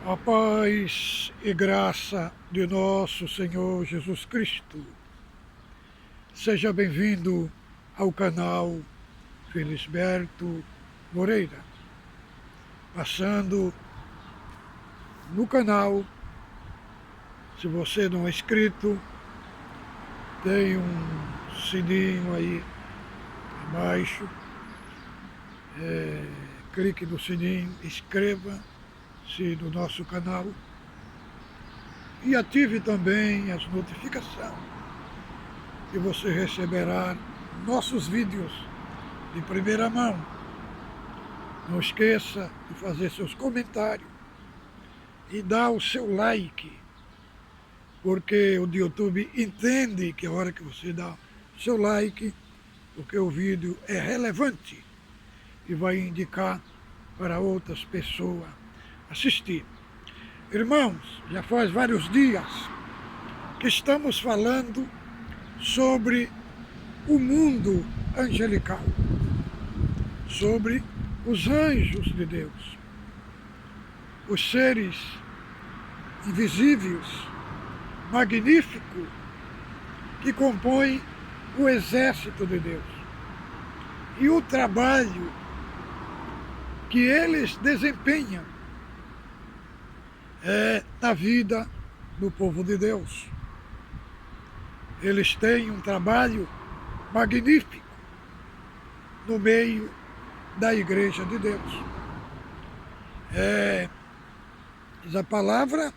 A paz e graça de nosso Senhor Jesus Cristo. Seja bem-vindo ao canal Felisberto Moreira. Passando no canal, se você não é inscrito, tem um sininho aí abaixo. Clique no sininho, inscreva-se no nosso canal e ative também as notificações, que você receberá nossos vídeos de primeira mão. Não esqueça de fazer seus comentários e dar o seu like, porque o YouTube entende que a hora que você dá o seu like, porque o vídeo é relevante e vai indicar para outras pessoas assistir. Irmãos, já faz vários dias que estamos falando sobre o mundo angelical, sobre os anjos de Deus, os seres invisíveis, magníficos, que compõem o exército de Deus, e o trabalho que eles desempenham na vida do povo de Deus. Eles têm um trabalho magnífico no meio da Igreja de Deus. Diz a palavra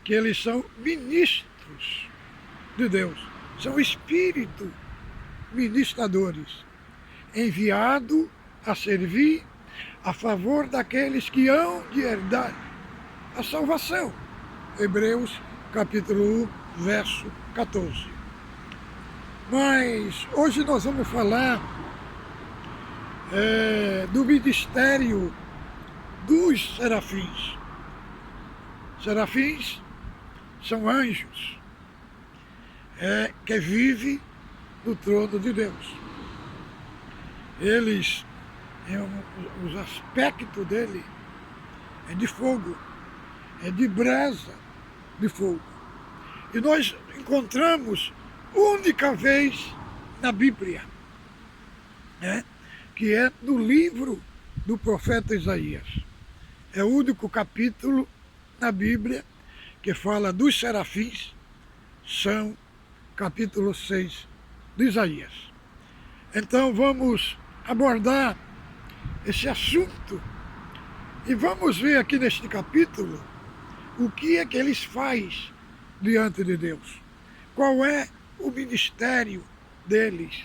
que eles são ministros de Deus, são espíritos ministradores, enviados a servir a favor daqueles que hão de herdar a salvação. Hebreus capítulo 1, verso 14. Mas hoje nós vamos falar do ministério dos serafins. Serafins são anjos que vivem no trono de Deus. Eles, os aspectos dele é de fogo, é de brasa de fogo. E nós encontramos única vez na Bíblia, que é no livro do profeta Isaías. É o único capítulo na Bíblia que fala dos serafins, são capítulo 6 de Isaías. Então vamos abordar esse assunto e vamos ver aqui neste capítulo o que é que eles fazem diante de Deus. Qual é o ministério deles,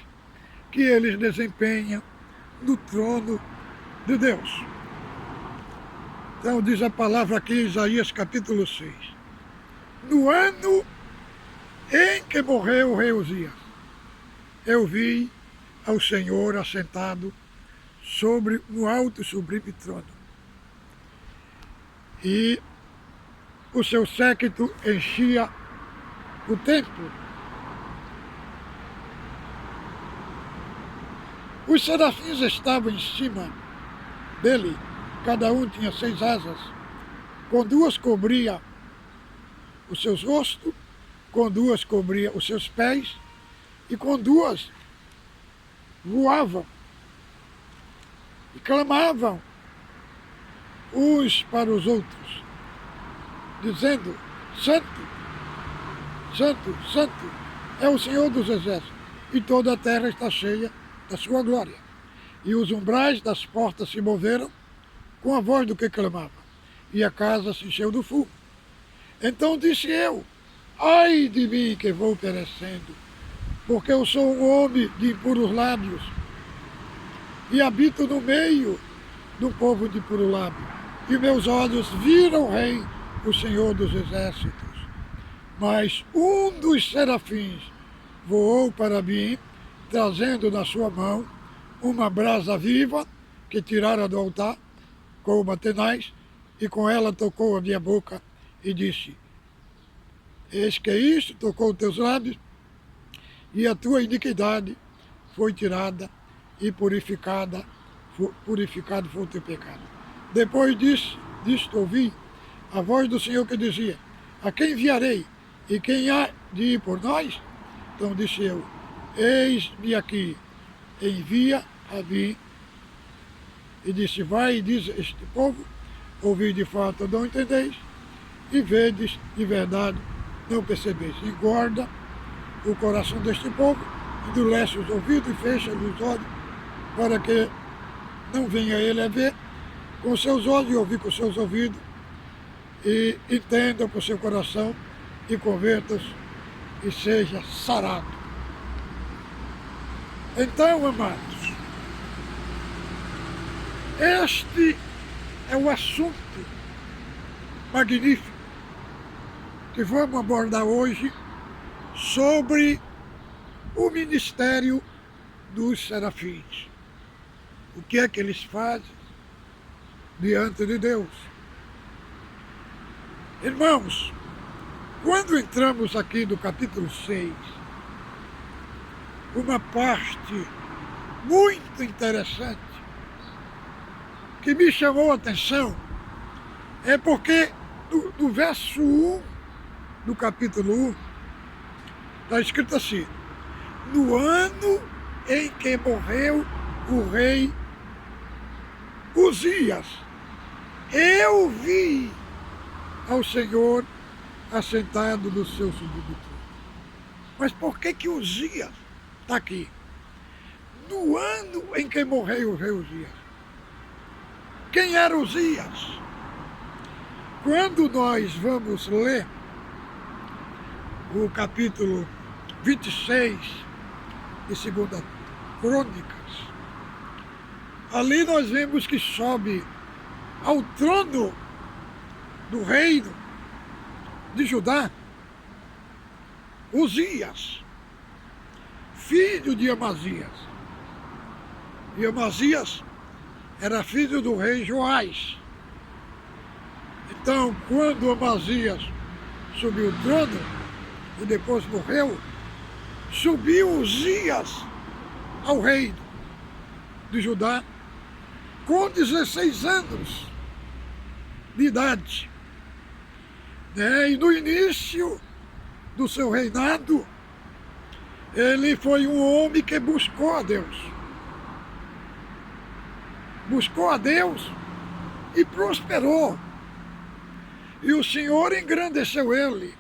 que eles desempenham no trono de Deus. Então diz a palavra aqui em Isaías capítulo 6. No ano em que morreu o rei Uzias, eu vi ao Senhor assentado sobre um alto e sublime trono, e o seu séquito enchia o templo. Os serafins estavam em cima dele, cada um tinha 6 asas, com 2 cobria os seus rostos, com 2 cobria os seus pés, e com 2 voavam e clamavam uns para os outros, dizendo: Santo, Santo, Santo é o Senhor dos Exércitos, e toda a terra está cheia da sua glória. E os umbrais das portas se moveram com a voz do que clamava, e a casa se encheu do fogo. Então disse eu: ai de mim que vou perecendo, porque eu sou um homem de impuros lábios, e habito no meio do povo de puro lábio, e meus olhos viram o Rei, o Senhor dos Exércitos. Mas um dos serafins voou para mim, trazendo na sua mão uma brasa viva que tirara do altar com uma tenaz, e com ela tocou a minha boca e disse: eis que isto tocou teus lábios, e a tua iniquidade foi tirada, e purificado foi o teu pecado. Depois disto ouvi a voz do Senhor que dizia: a quem enviarei? E quem há de ir por nós? Então disse eu: eis-me aqui, envia a mim. E disse: vai e diz a este povo: ouvi de fato, não entendeis, e vedes de verdade, não percebeis. Engorda o coração deste povo, endurece os ouvidos e fecha-lhe os olhos, para que não venha ele a ver com seus olhos e ouvir com seus ouvidos, e entenda com seu coração, e converta-se e seja sarado. Então, amados, este é o assunto magnífico que vamos abordar hoje sobre o ministério dos serafins. O que é que eles fazem diante de Deus? Irmãos, quando entramos aqui no capítulo 6, uma parte muito interessante que me chamou a atenção é porque no verso 1 do capítulo 1 está escrito assim: no ano em que morreu o rei Uzias, eu vi ao Senhor assentado no seu sublime trono. Mas por que Uzias está aqui? No ano em que morreu o rei Uzias. Quem era Uzias? Quando nós vamos ler o capítulo 26 de 2 Crônicas, ali nós vemos que sobe ao trono do reino de Judá Uzias, filho de Amazias. E Amazias era filho do rei Joás. Então, quando Amazias subiu o trono e depois morreu, subiu Uzias ao reino de Judá com 16 anos de idade. E no início do seu reinado, ele foi um homem que buscou a Deus. Buscou a Deus e prosperou. E o Senhor engrandeceu ele.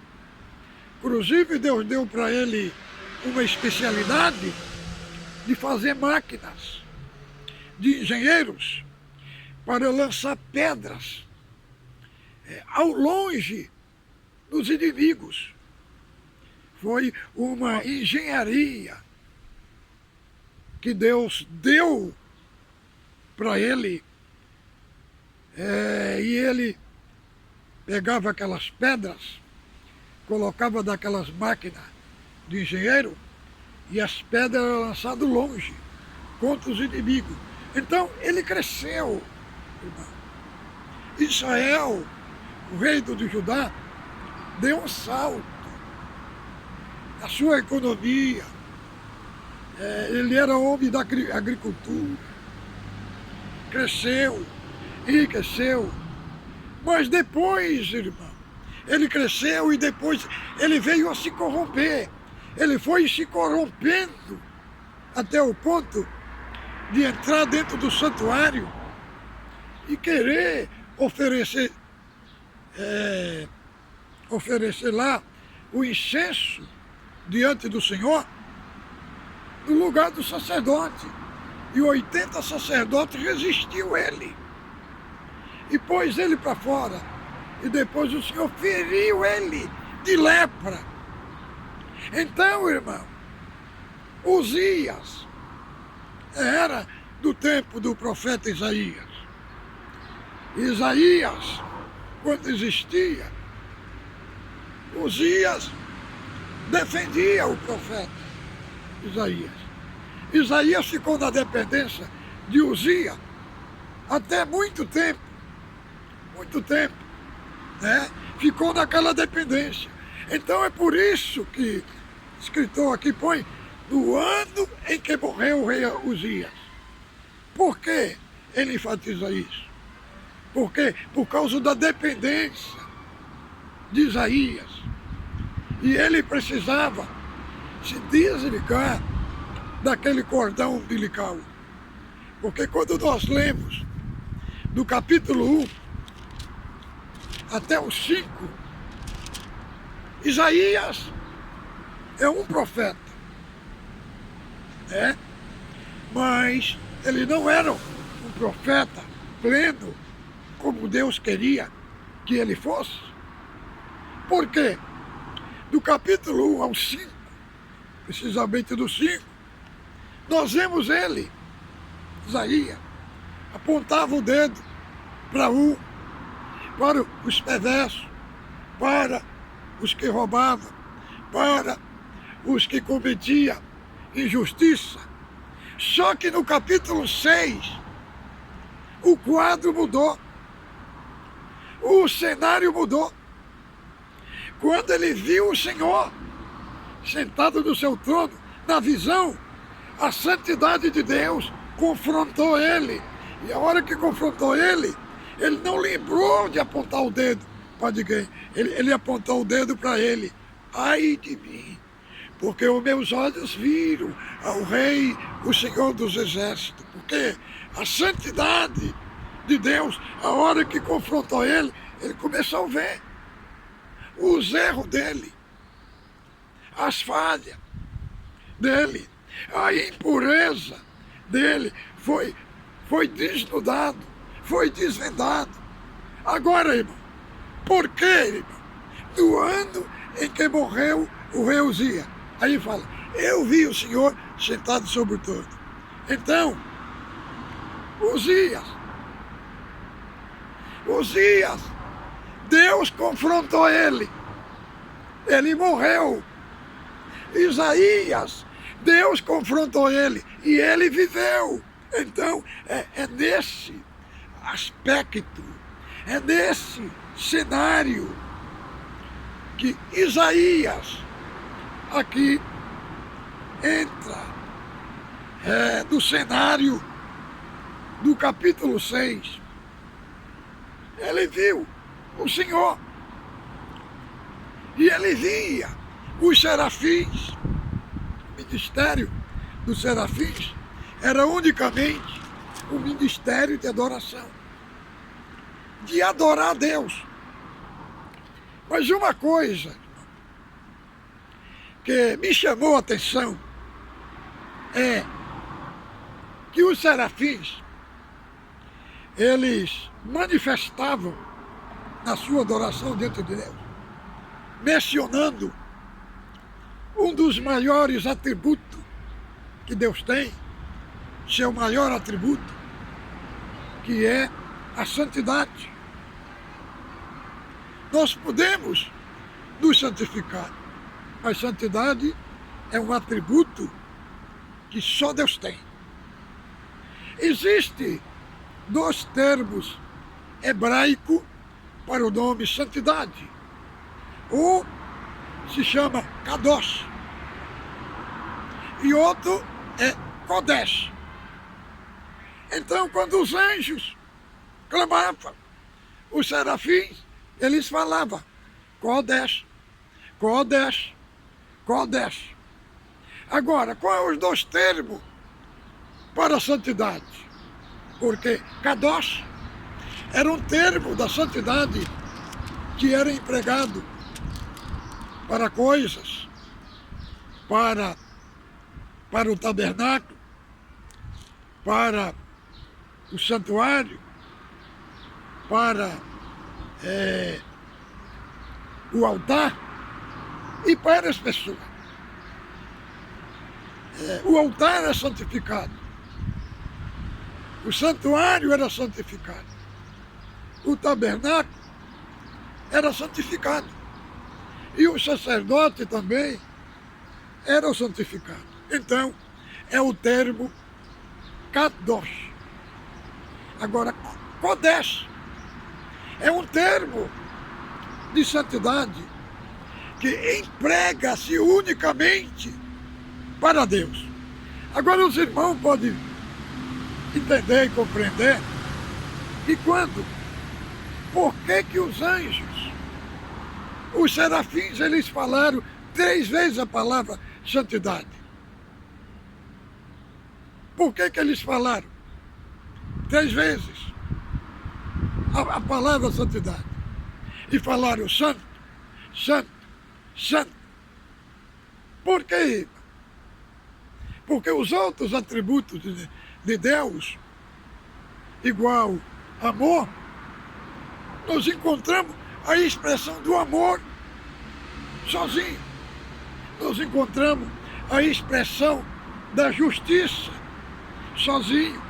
Inclusive, Deus deu para ele uma especialidade de fazer máquinas, de engenheiros, para lançar pedras ao longe dos inimigos. Foi uma engenharia que Deus deu para ele, e ele pegava aquelas pedras, colocava daquelas máquinas de engenheiro, e as pedras eram lançadas longe, contra os inimigos. Então ele cresceu, irmão. Israel, o reino de Judá, deu um salto. A sua economia, ele era homem da agricultura, cresceu, enriqueceu. Mas depois, irmão, ele cresceu e depois ele veio a se corromper. Ele foi se corrompendo até o ponto de entrar dentro do santuário e querer oferecer lá o incenso diante do Senhor no lugar do sacerdote. E 80 sacerdotes resistiu ele. E pôs ele para fora. E depois o Senhor feriu ele de lepra. Então, irmão, Uzias era do tempo do profeta Isaías. Isaías, quando existia, Uzias defendia o profeta Isaías. Isaías ficou na dependência de Uzias até muito tempo, né? Ficou naquela dependência. Então é por isso que o escritor aqui põe no ano em que morreu o rei Uzias. Por que ele enfatiza isso? Porque por causa da dependência de Isaías. E ele precisava se desligar daquele cordão umbilical. Porque quando nós lemos do capítulo 1 até o 5, Isaías é um profeta, mas ele não era um profeta pleno como Deus queria que ele fosse. Por quê? Do capítulo 1 ao 5, precisamente do 5, nós vemos ele, Isaías, apontava o dedo para os perversos, para os que roubavam, para os que cometiam injustiça. Só que no capítulo 6, o quadro mudou, o cenário mudou. Quando ele viu o Senhor sentado no seu trono, na visão, a santidade de Deus confrontou ele. E a hora que confrontou ele não lembrou de apontar o dedo para ninguém. Ele apontou o dedo para ele. Ai de mim, porque os meus olhos viram ao Rei, o Senhor dos Exércitos. Porque a santidade de Deus, a hora que confrontou ele começou a ver os erros dele, as falhas dele, a impureza dele foi desnudado, foi desvendado. Agora, irmão, por que, irmão? No ano em que morreu o rei Uzias, aí fala, eu vi o Senhor sentado sobre o trono. Então, Uzias, Deus confrontou ele morreu. Isaías, Deus confrontou ele e ele viveu. Então, é nesse aspecto, é nesse cenário que Isaías aqui entra do cenário do capítulo 6. Ele viu o Senhor e ele via os serafins. O ministério dos serafins era unicamente um ministério de adoração, de adorar a Deus. Mas uma coisa que me chamou a atenção é que os serafins, eles manifestavam na sua adoração diante de Deus, mencionando um dos maiores atributos que Deus tem, seu maior atributo, que é a santidade. Nós podemos nos santificar, mas santidade é um atributo que só Deus tem. Existem dois termos hebraicos para o nome santidade. Um se chama Kadosh e outro é Kodesh. Então, quando os anjos clamavam, os serafins, eles falavam Kodesh, Kodesh, Kodesh. Agora, quais os dois termos para a santidade? Porque Kadosh era um termo da santidade que era empregado para coisas, para o tabernáculo, para o santuário, para o altar e para as pessoas. O altar era santificado, o santuário era santificado, o tabernáculo era santificado e o sacerdote também era santificado. Então, é o termo Kadosh. Agora, Kodesh é um termo de santidade que emprega-se unicamente para Deus. Agora, os irmãos podem entender e compreender que por que os anjos os serafins, eles falaram 3 vezes a palavra santidade. Por que eles falaram 3 vezes a palavra santidade? E falaram santo, santo, santo. Por quê? Porque os outros atributos de Deus, igual amor, nós encontramos a expressão do amor sozinho. Nós encontramos a expressão da justiça sozinho.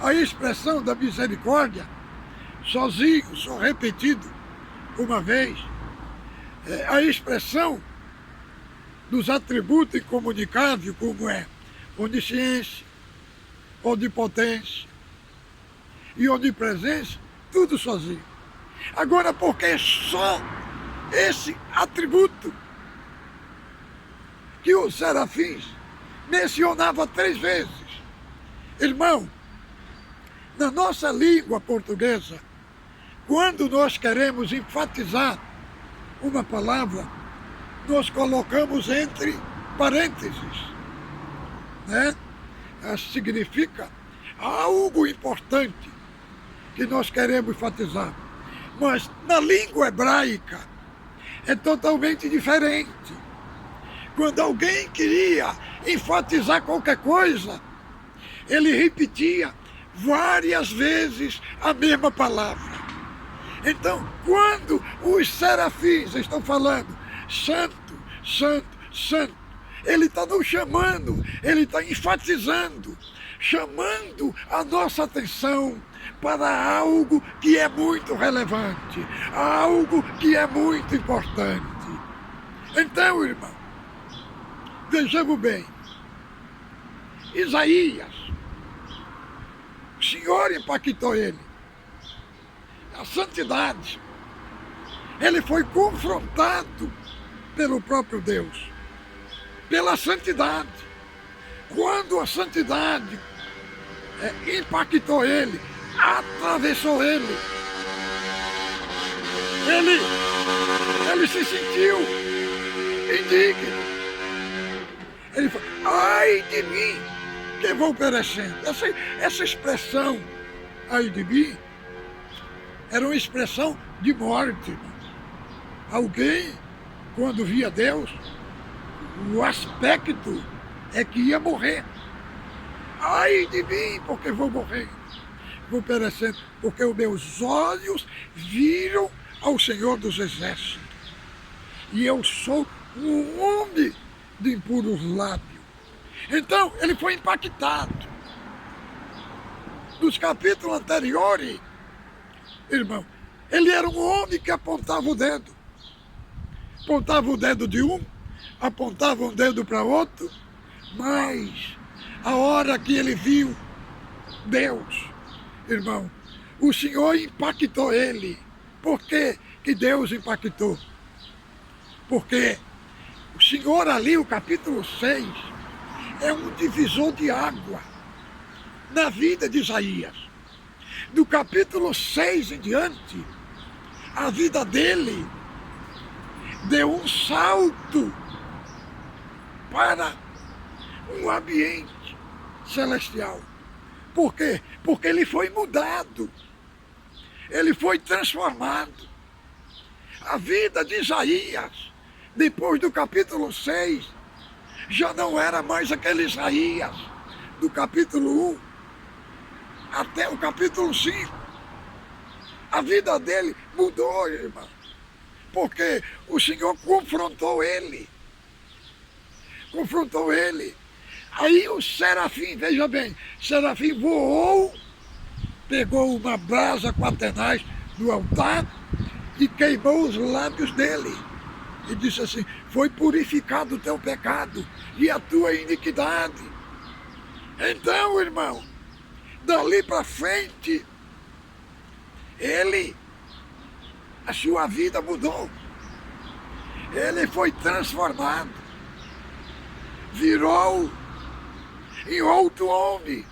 A expressão da misericórdia sozinho, só repetido uma vez. A expressão dos atributos incomunicáveis, como é onisciência, onipotência e onipresença, tudo sozinho. Agora, porque só esse atributo que os serafins mencionava 3 vezes. Irmão, na nossa língua portuguesa, quando nós queremos enfatizar uma palavra, nós colocamos entre parênteses, né? Significa algo importante que nós queremos enfatizar. Mas na língua hebraica é totalmente diferente. Quando alguém queria enfatizar qualquer coisa, ele repetia várias vezes a mesma palavra. Então, quando os serafins estão falando santo, santo, santo, ele está nos chamando, ele está enfatizando, chamando a nossa atenção para algo que é muito relevante, algo que é muito importante. Então, irmão, vejamos bem, Isaías, o Senhor impactou ele, a santidade, ele foi confrontado pelo próprio Deus, pela santidade. Quando a santidade impactou ele, atravessou ele, ele se sentiu indigno. Ele falou, ai de mim, que vou perecendo. Essa expressão, ai de mim, era uma expressão de morte. Alguém, quando via Deus, o aspecto é que ia morrer. Ai de mim, porque vou morrer, vou perecendo, porque os meus olhos viram ao Senhor dos Exércitos. E eu sou um homem de impuros lábios. Então, ele foi impactado. Nos capítulos anteriores, irmão, ele era um homem que apontava o dedo. Apontava o dedo de um, apontava um dedo para outro, mas a hora que ele viu Deus, irmão, o Senhor impactou ele. Por que que Deus impactou? Porque o Senhor ali, o capítulo 6, é um divisor de água na vida de Isaías. Do capítulo 6 em diante, a vida dele deu um salto para um ambiente celestial. Por quê? Porque ele foi mudado, ele foi transformado. A vida de Isaías, depois do capítulo 6, já não era mais aquele Isaías do capítulo 1 até o capítulo 5. A vida dele mudou, irmão, porque o Senhor confrontou ele. Confrontou ele. Aí o serafim, veja bem, serafim voou, pegou uma brasa quaternais do altar e queimou os lábios dele. E disse assim, foi purificado o teu pecado e a tua iniquidade. Então, irmão, dali para frente, a sua vida mudou. Ele foi transformado. Virou em outro homem.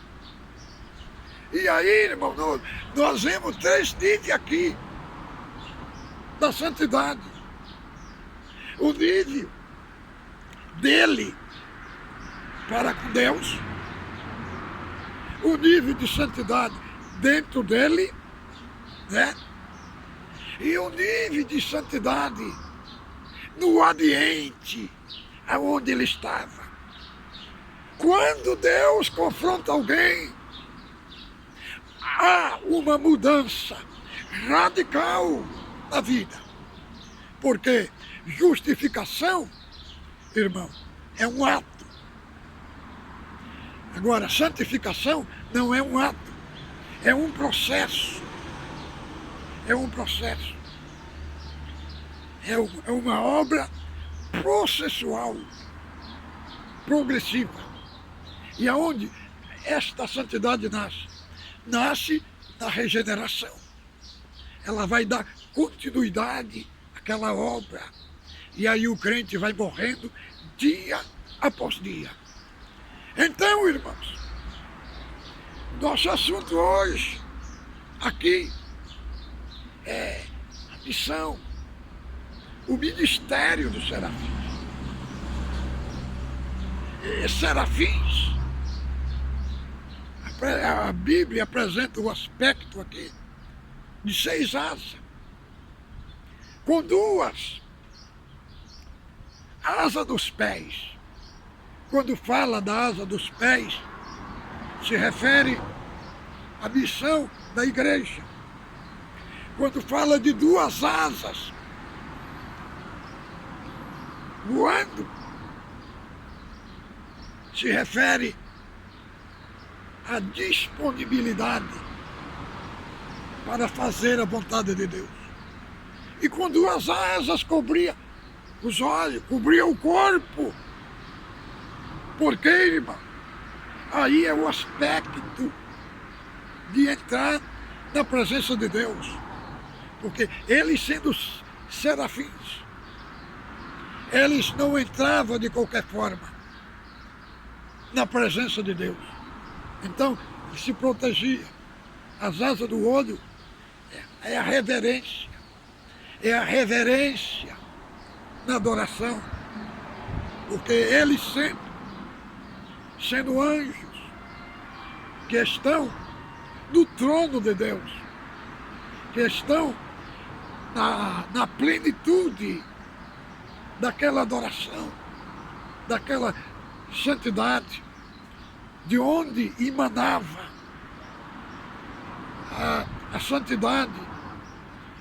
E aí, irmão, nós vemos 3 níveis aqui. da santidade. O nível dele para com Deus, o nível de santidade dentro dele, né? E o nível de santidade no ambiente aonde ele estava. Quando Deus confronta alguém, há uma mudança radical na vida. Porque justificação, irmão, é um ato. Agora, santificação não é um ato, é um processo. É um processo. É uma obra processual, progressiva. E aonde esta santidade nasce? Nasce na regeneração. Ela vai dar continuidade àquela obra. E aí o crente vai morrendo dia após dia. Então, irmãos, nosso assunto hoje, aqui, é a missão, o ministério dos serafins. E serafins, a Bíblia apresenta o aspecto aqui de 6 asas, com 2 asas dos pés. Quando fala da asa dos pés, se refere à missão da igreja. Quando fala de 2 asas voando, se refere à disponibilidade para fazer a vontade de Deus. E com 2 asas cobria os olhos, cobria o corpo. Por quê, irmão? Aí é o aspecto de entrar na presença de Deus. Porque eles, sendo serafins, eles não entravam de qualquer forma na presença de Deus. Então, se protegia. As asas do olho é a reverência. É a reverência na adoração. Porque eles sempre, sendo anjos que estão no trono de Deus, que estão na plenitude daquela adoração, daquela santidade, de onde emanava a santidade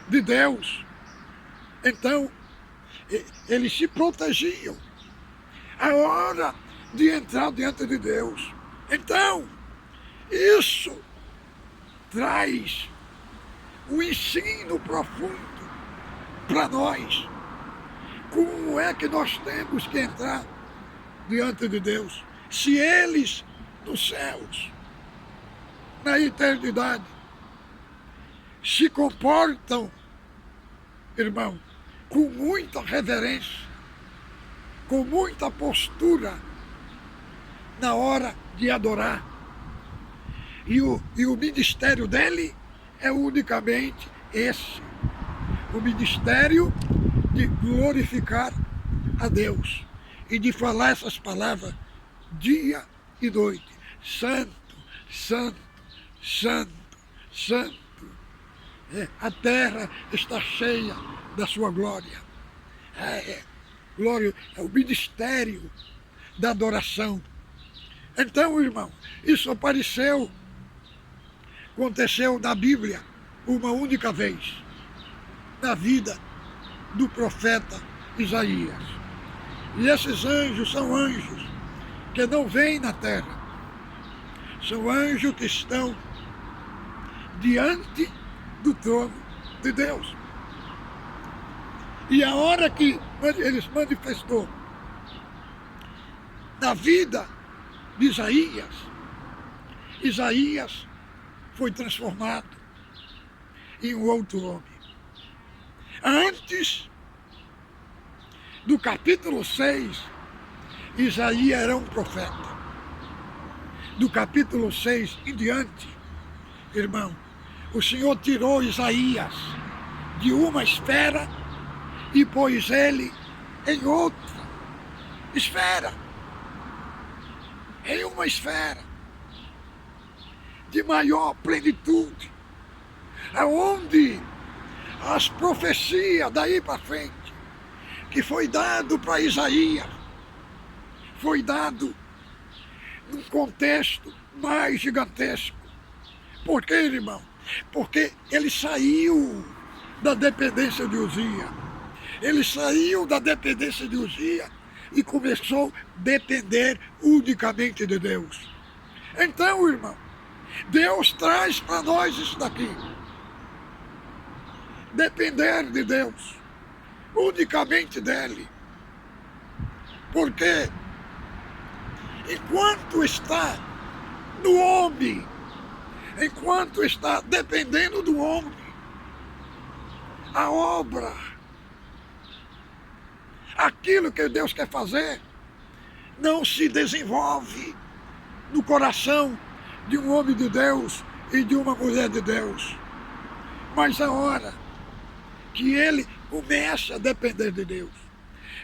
de Deus. Então, eles se protegiam a hora de entrar diante de Deus. Então, isso traz um ensino profundo para nós. Como é que nós temos que entrar diante de Deus? Se eles, nos céus, na eternidade, se comportam, irmão, com muita reverência, com muita postura, na hora de adorar. E o ministério dele é unicamente esse. O ministério de glorificar a Deus e de falar essas palavras dia e noite. Santo, santo, santo, santo. A terra está cheia da sua glória. Glória é o ministério da adoração. Então, irmão, isso aconteceu na Bíblia uma única vez, na vida do profeta Isaías. E esses anjos são anjos que não vêm na terra, são anjos que estão diante do trono de Deus. E a hora que eles manifestou na vida de Isaías foi transformado em um outro homem. Antes do capítulo 6, Isaías era um profeta. Do capítulo 6 em diante, irmão, o Senhor tirou Isaías de uma esfera e pôs ele em outra esfera, em uma esfera de maior plenitude, aonde as profecias daí para frente, que foi dado para Isaías, foi dado num contexto mais gigantesco. Por quê, irmão? Porque ele saiu da dependência de Uzias. Ele saiu da dependência de Uzias e começou a depender unicamente de Deus. Então, irmão, Deus traz para nós isso daqui. Depender de Deus, unicamente dele. Porque enquanto está no homem, enquanto está dependendo do homem, a obra, aquilo que Deus quer fazer, não se desenvolve no coração de um homem de Deus e de uma mulher de Deus. Mas a hora que ele começa a depender de Deus,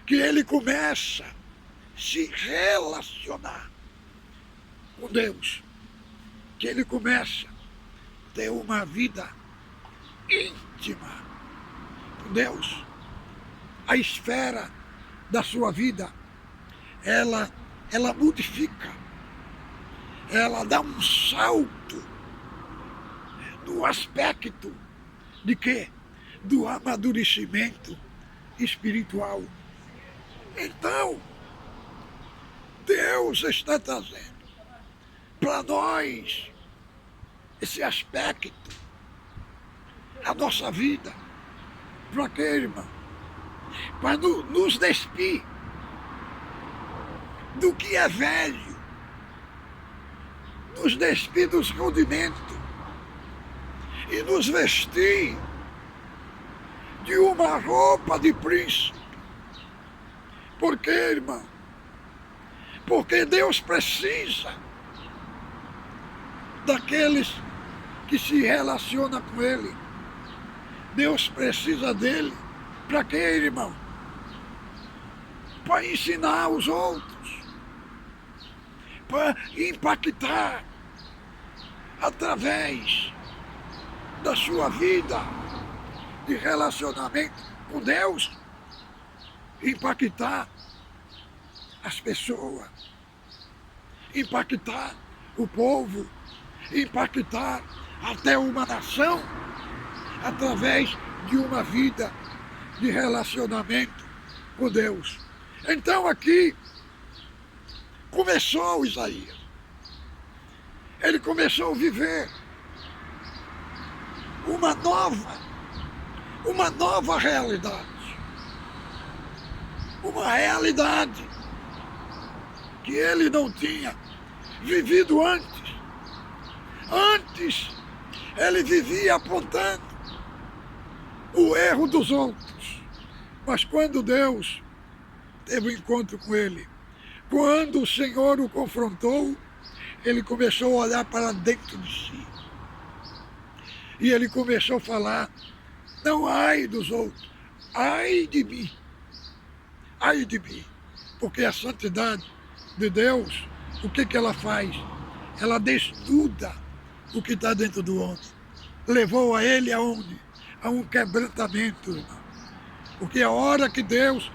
que ele começa a se relacionar com Deus, que ele começa a ter uma vida íntima com Deus, a esfera da sua vida, ela modifica, ela dá um salto no aspecto de quê? Do amadurecimento espiritual. Então, Deus está trazendo para nós esse aspecto, a nossa vida. Para quê, irmão? Para nos despir do que é velho, nos despir dos rudimentos e nos vestir de uma roupa de príncipe. Por quê, irmão? Porque Deus precisa daqueles que se relacionam com Ele. Deus precisa dele. Para quê, irmão? Para ensinar os outros, para impactar através da sua vida de relacionamento com Deus, impactar as pessoas, impactar o povo, impactar até uma nação através de uma vida de relacionamento com Deus. Então aqui começou Isaías. Ele começou a viver uma nova realidade. Uma realidade que ele não tinha vivido antes. Antes, ele vivia apontando o erro dos outros. Mas quando Deus teve um encontro com ele, quando o Senhor o confrontou, ele começou a olhar para dentro de si. E ele começou a falar, não ai dos outros, ai de mim. Ai de mim. Porque a santidade de Deus, o que ela faz? Ela destuda o que está dentro do homem. Levou a ele aonde? A um quebrantamento, irmão. Porque a hora que Deus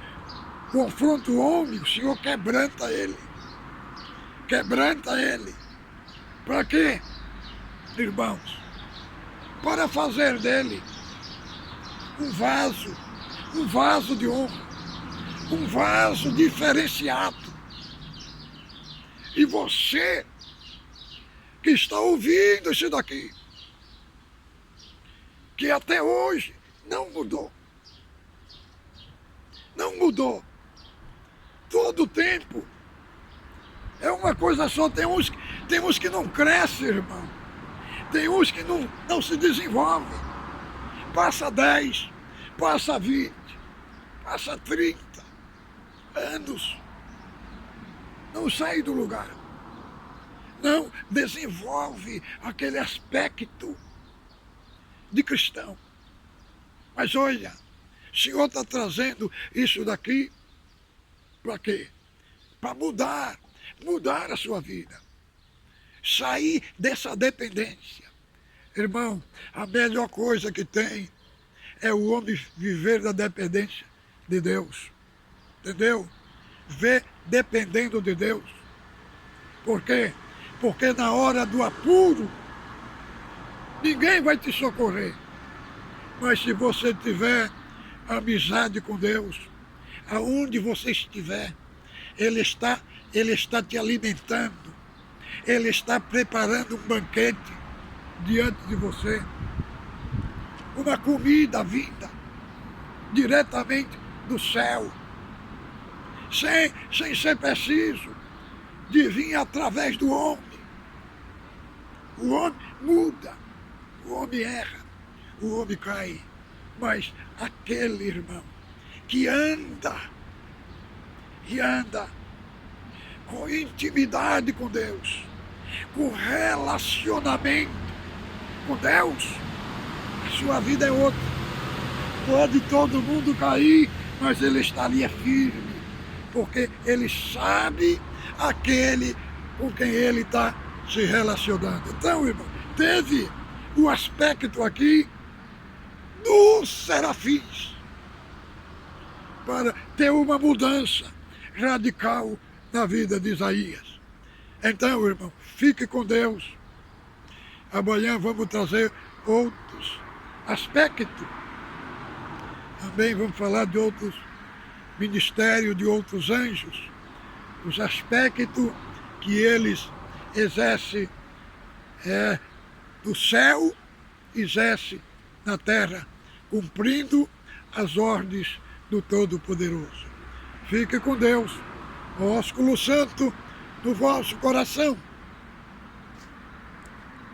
confronta o homem, o Senhor quebranta ele. Quebranta ele. Para quê, irmãos? Para fazer dele um vaso de honra, um vaso diferenciado. E você que está ouvindo isso daqui, que até hoje não mudou. Não mudou. Todo tempo é uma coisa só. Tem uns que não crescem, irmão. Tem uns que não se desenvolvem. Passa 10, passa 20, passa 30 anos. Não sai do lugar. Não desenvolve aquele aspecto de cristão. Mas olha, o Senhor está trazendo isso daqui para quê? Para mudar a sua vida. Sair dessa dependência. Irmão, a melhor coisa que tem é o homem viver da dependência de Deus. Entendeu? Ver dependendo de Deus. Por quê? Porque na hora do apuro, ninguém vai te socorrer. Mas se você tiver amizade com Deus, aonde você estiver, Ele está te alimentando. Ele está preparando um banquete diante de você. Uma comida vinda diretamente do céu. Sem ser preciso de vir através do homem. O homem muda, o homem erra, o homem cai. Mas aquele irmão que anda com intimidade com Deus, com relacionamento com Deus, a sua vida é outra. Pode todo mundo cair, mas ele está ali firme, porque ele sabe aquele com quem ele está se relacionando. Então, irmão, teve o aspecto aqui dos serafins para ter uma mudança radical na vida de Isaías. Então, irmão, fique com Deus. Amanhã vamos trazer outros aspectos. Também vamos falar de outros ministérios, de outros anjos. Os aspectos que eles exercem do céu, exercem na terra, cumprindo as ordens do Todo-Poderoso. Fique com Deus, ósculo santo do vosso coração.